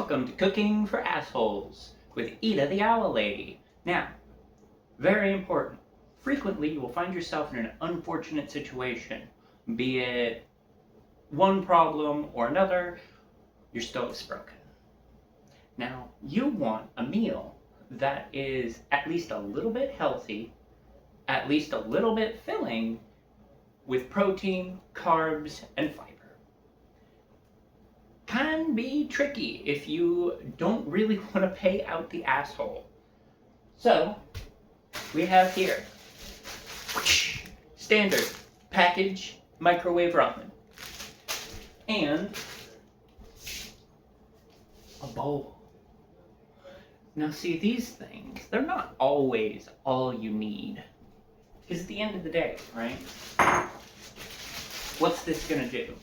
Welcome to Cooking for Assholes with Ida the Owl Lady. Now, very important. Frequently, you will find yourself in an unfortunate situation, be it one problem or another, your stove's broken. Now, you want a meal that is at least a little bit healthy, at least a little bit filling, with protein, carbs, and fiber. Can be tricky if you don't really want to pay out the asshole. So, we have here standard package microwave ramen and a bowl. Now see, these things, they're not always all you need. Because at the end of the day, right? What's this gonna do?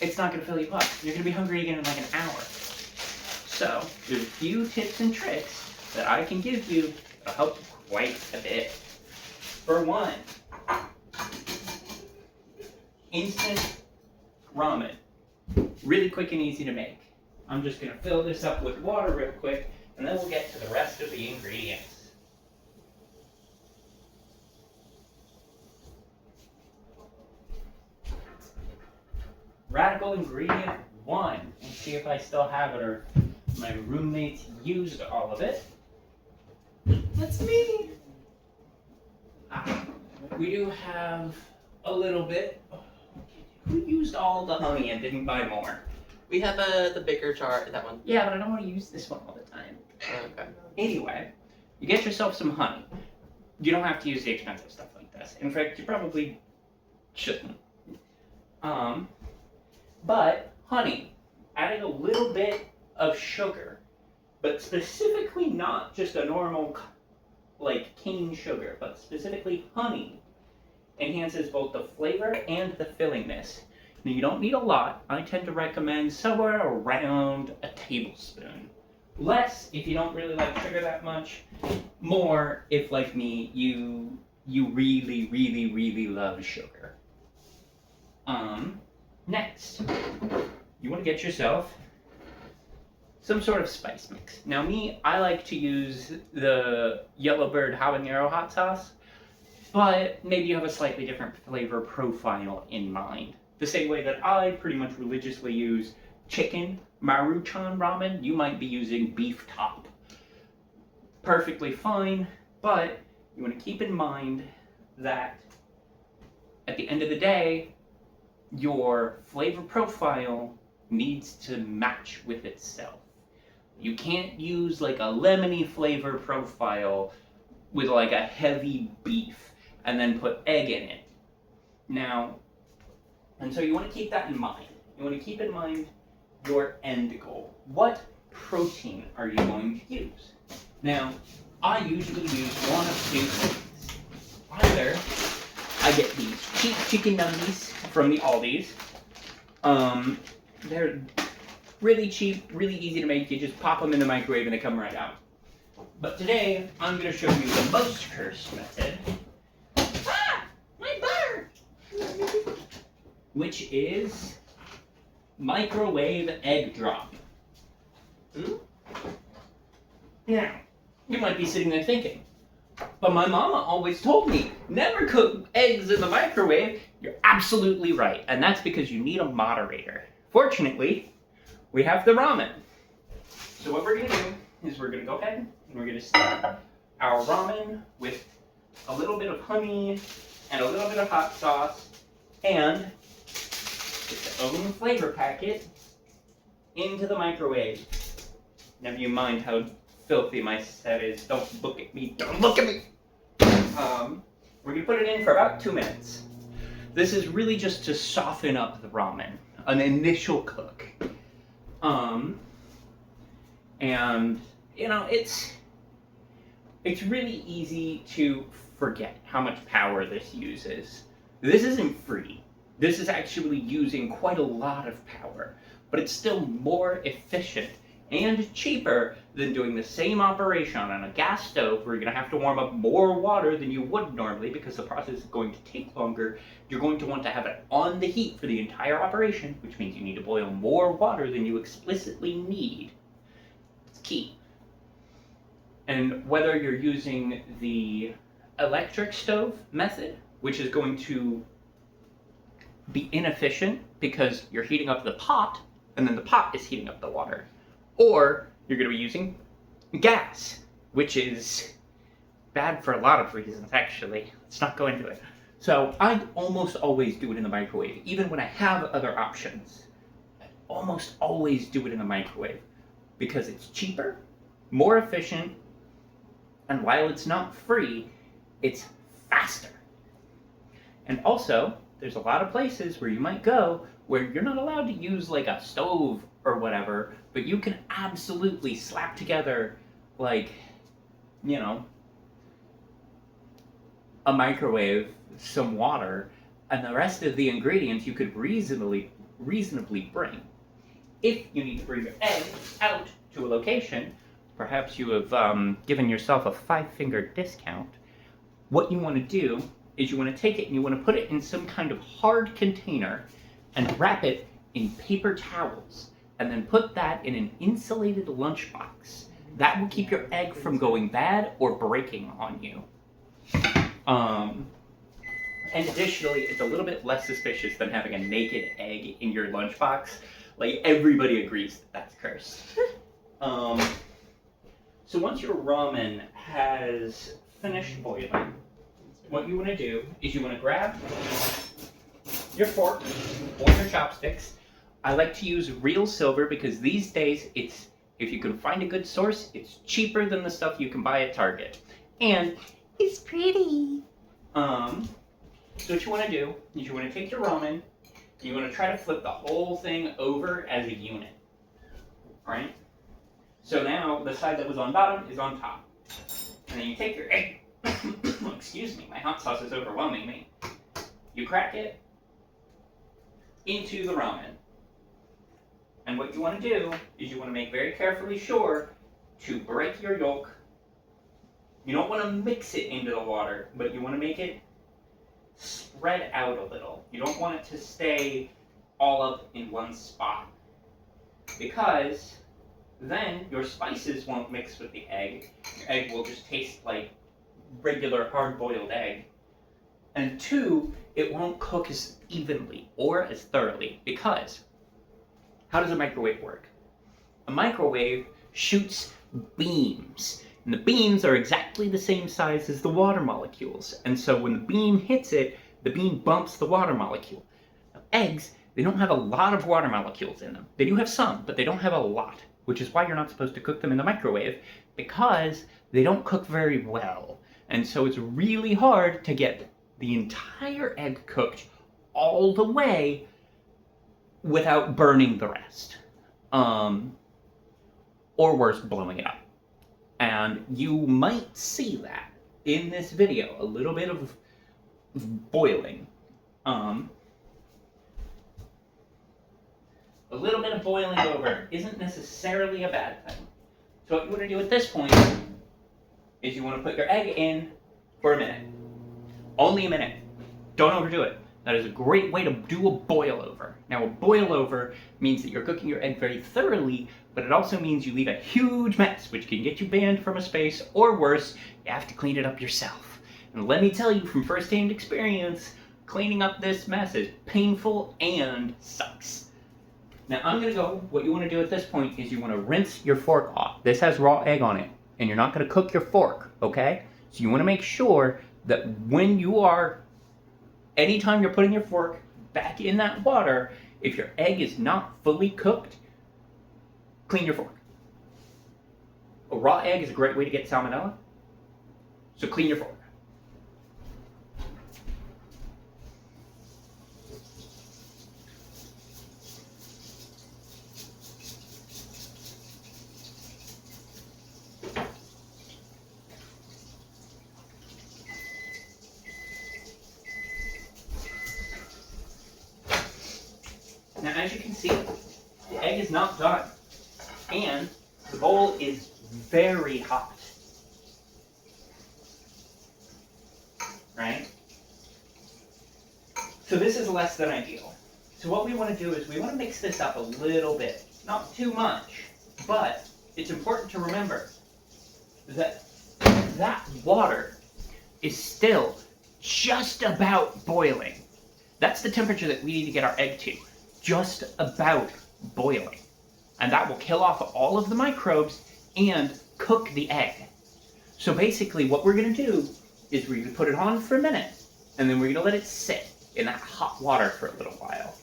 It's not going to fill you up. You're going to be hungry again in like an hour. So, there's a few tips and tricks that I can give you that'll help you quite a bit. For one, instant ramen. Really quick and easy to make. I'm just going to fill this up with water real quick, and then we'll get to the rest of the ingredients. Radical ingredient 1. Let's see if I still have it or my roommates used all of it. That's me. We do have a little bit. Who used all the honey and didn't buy more? We have the bigger jar, that one. Yeah, but I don't want to use this one all the time. Okay. Anyway, you get yourself some honey. You don't have to use the expensive stuff like this. In fact, you probably shouldn't. But honey, adding a little bit of sugar, but specifically not just a normal like cane sugar, but specifically honey, enhances both the flavor and the fillingness. Now, you don't need a lot. I tend to recommend somewhere around a tablespoon. Less if you don't really like sugar that much. More if, like me, you really, really, really love sugar. Next, you want to get yourself some sort of spice mix. Now me, I like to use the Yellowbird habanero hot sauce, but maybe you have a slightly different flavor profile in mind. The same way that I pretty much religiously use chicken Maruchan ramen, you might be using beef top. Perfectly fine, but you want to keep in mind that at the end of the day, your flavor profile needs to match with itself. You can't use like a lemony flavor profile with like a heavy beef and then put egg in it. Now, and so you want to keep that in mind. You want to keep in mind your end goal. What protein are you going to use? Now, I usually use one of two things. Either I get these cheap chicken nuggets from the Aldi's. They're really cheap, really easy to make. You just pop them in the microwave and they come right out. But today, I'm going to show you the most cursed method. Ah! My butter! Which is microwave egg drop. Now, you might be sitting there thinking, but my mama always told me, never cook eggs in the microwave. You're absolutely right, and that's because you need a moderator. Fortunately, we have the ramen. So what we're going to do is we're going to go ahead and we're going to start our ramen with a little bit of honey and a little bit of hot sauce and its own flavor packet into the microwave. Never you mind how filthy my set is. Don't look at me. Don't look at me! We're going to put it in for about 2 minutes. This is really just to soften up the ramen. An initial cook. And, you know, it's really easy to forget how much power this uses. This isn't free. This is actually using quite a lot of power, but it's still more efficient and cheaper than doing the same operation on a gas stove where you're going to have to warm up more water than you would normally because the process is going to take longer. You're going to want to have it on the heat for the entire operation, which means you need to boil more water than you explicitly need. It's key. And whether you're using the electric stove method, which is going to be inefficient because you're heating up the pot and then the pot is heating up the water, or you're going to be using gas, which is bad for a lot of reasons, actually. Let's not go into it. So I almost always do it in the microwave, even when I have other options. I almost always do it in the microwave because it's cheaper, more efficient, and while it's not free, it's faster. And also, there's a lot of places where you might go where you're not allowed to use like a stove or whatever, but you can absolutely slap together like, you know, a microwave, some water, and the rest of the ingredients you could reasonably bring. If you need to bring your egg out to a location, perhaps you have given yourself a 5-finger discount, what you want to do is you want to take it and you want to put it in some kind of hard container and wrap it in paper towels, and then put that in an insulated lunchbox. That will keep your egg from going bad or breaking on you. And additionally, it's a little bit less suspicious than having a naked egg in your lunchbox. Like, everybody agrees that that's cursed. So once your ramen has finished boiling, what you want to do is you want to grab your fork or your chopsticks. I like to use real silver because these days if you can find a good source, it's cheaper than the stuff you can buy at Target. And it's pretty. So what you want to do is you want to take your ramen and you want to try to flip the whole thing over as a unit. Alright? So now the side that was on bottom is on top. And then you take your egg. Excuse me, my hot sauce is overwhelming me. You crack it into the ramen. And what you want to do is you want to make very carefully sure to break your yolk. You don't want to mix it into the water, but you want to make it spread out a little. You don't want it to stay all up in one spot, because then your spices won't mix with the egg. Your egg will just taste like regular hard-boiled egg. And 2, it won't cook as evenly or as thoroughly, because how does a microwave work? A microwave shoots beams, and the beams are exactly the same size as the water molecules. And so when the beam hits it, the beam bumps the water molecule. Now, eggs, they don't have a lot of water molecules in them. They do have some, but they don't have a lot, which is why you're not supposed to cook them in the microwave, because they don't cook very well. And so it's really hard to get the entire egg cooked all the way without burning the rest. Or worse, blowing it up. And you might see that in this video, a little bit of boiling. A little bit of boiling over isn't necessarily a bad thing. So what you want to do at this point is you want to put your egg in for a minute. Only a minute. Don't overdo it. That is a great way to do a boil over. Now, a boil over means that you're cooking your egg very thoroughly, but it also means you leave a huge mess, which can get you banned from a space, or worse, you have to clean it up yourself. And let me tell you from first-hand experience, cleaning up this mess is painful and sucks. Now, I'm going to go, what you want to do at this point is you want to rinse your fork off. This has raw egg on it, and you're not going to cook your fork, okay? So you want to make sure that when you are, anytime you're putting your fork back in that water, if your egg is not fully cooked, clean your fork. A raw egg is a great way to get salmonella, so clean your fork. Now, as you can see, the egg is not done, and The bowl is very hot. Right? So this is less than ideal. So what we want to do is we want to mix this up a little bit. Not too much, but it's important to remember that that water is still just about boiling. That's the temperature that we need to get our egg to. Just about boiling. And that will kill off all of the microbes and cook the egg. So basically what we're going to do is we're going to put it on for a minute, and then we're going to let it sit in that hot water for a little while.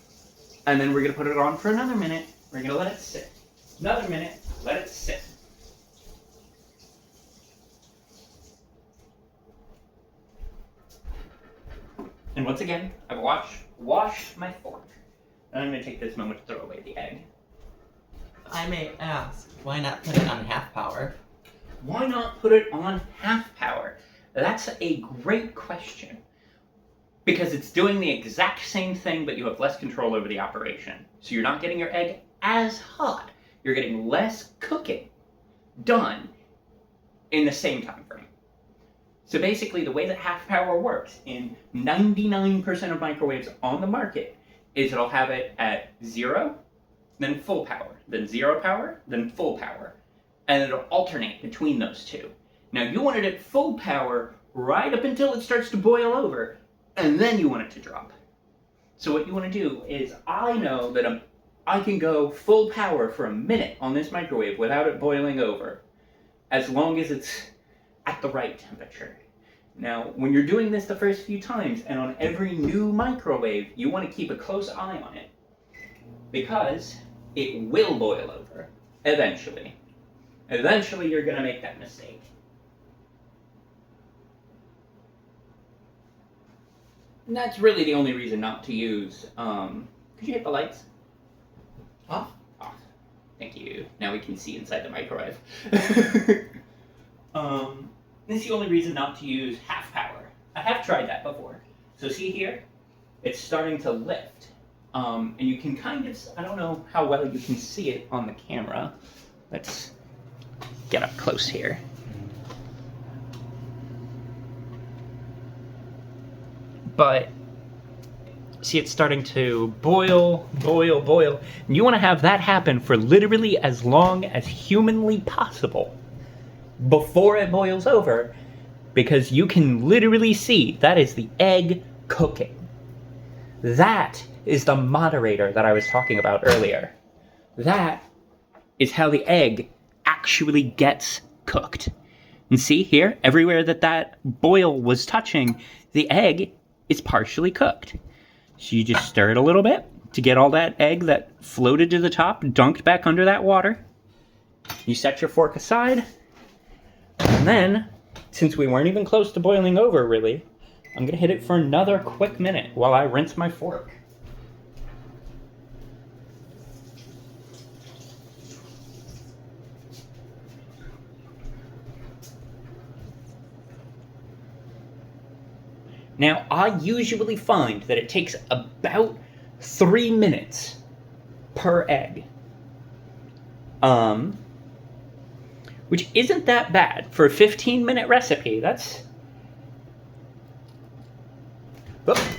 And then we're going to put it on for another minute, we're going to let it sit. Another minute, let it sit. And once again, I've washed my fork. And I'm going to take this moment to throw away the egg. I may ask, why not put it on half power? Why not put it on half power? That's a great question. Because it's doing the exact same thing, but you have less control over the operation. So you're not getting your egg as hot. You're getting less cooking done in the same time frame. So basically, the way that half power works in 99% of microwaves on the market is it'll have it at 0, then full power, then 0 power, then full power. And it'll alternate between those two. Now, you want it at full power right up until it starts to boil over, and then you want it to drop. So what you want to do is, I know that I can go full power for a minute on this microwave without it boiling over, as long as it's at the right temperature. Now, when you're doing this the first few times, and on every new microwave, you want to keep a close eye on it, because it will boil over, eventually. Eventually, you're going to make that mistake. And that's really the only reason not to use, could you hit the lights? Off? Off. Thank you. Now we can see inside the microwave. This is the only reason not to use half power. I have tried that before. So see here? It's starting to lift. And you can kind of, I don't know how well you can see it on the camera. Let's get up close here. But see, it's starting to boil. And you want to have that happen for literally as long as humanly possible before it boils over, because you can literally see that is the egg cooking. That is the moderator that I was talking about earlier. That is how the egg actually gets cooked. And see here, everywhere that boil was touching, the egg is partially cooked. So you just stir it a little bit to get all that egg that floated to the top dunked back under that water. You set your fork aside. And then, since we weren't even close to boiling over really, I'm going to hit it for another quick minute while I rinse my fork. Now, I usually find that it takes about 3 minutes per egg. Which isn't that bad. For a 15-minute recipe, that's... Oh.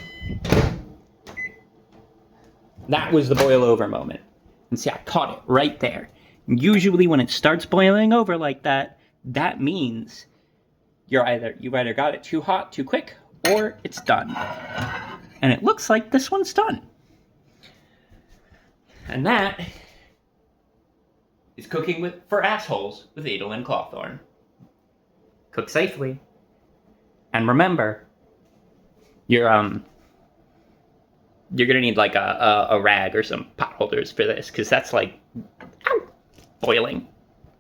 That was the boil over moment. And see, I caught it right there. And usually when it starts boiling over like that, that means you've either got it too hot, too quick, or it's done. And it looks like this one's done. And that is cooking for assholes with Adel Clawthorne. Cook safely. And remember, you're gonna need like a rag or some pot holders for this, because that's like, ow, boiling.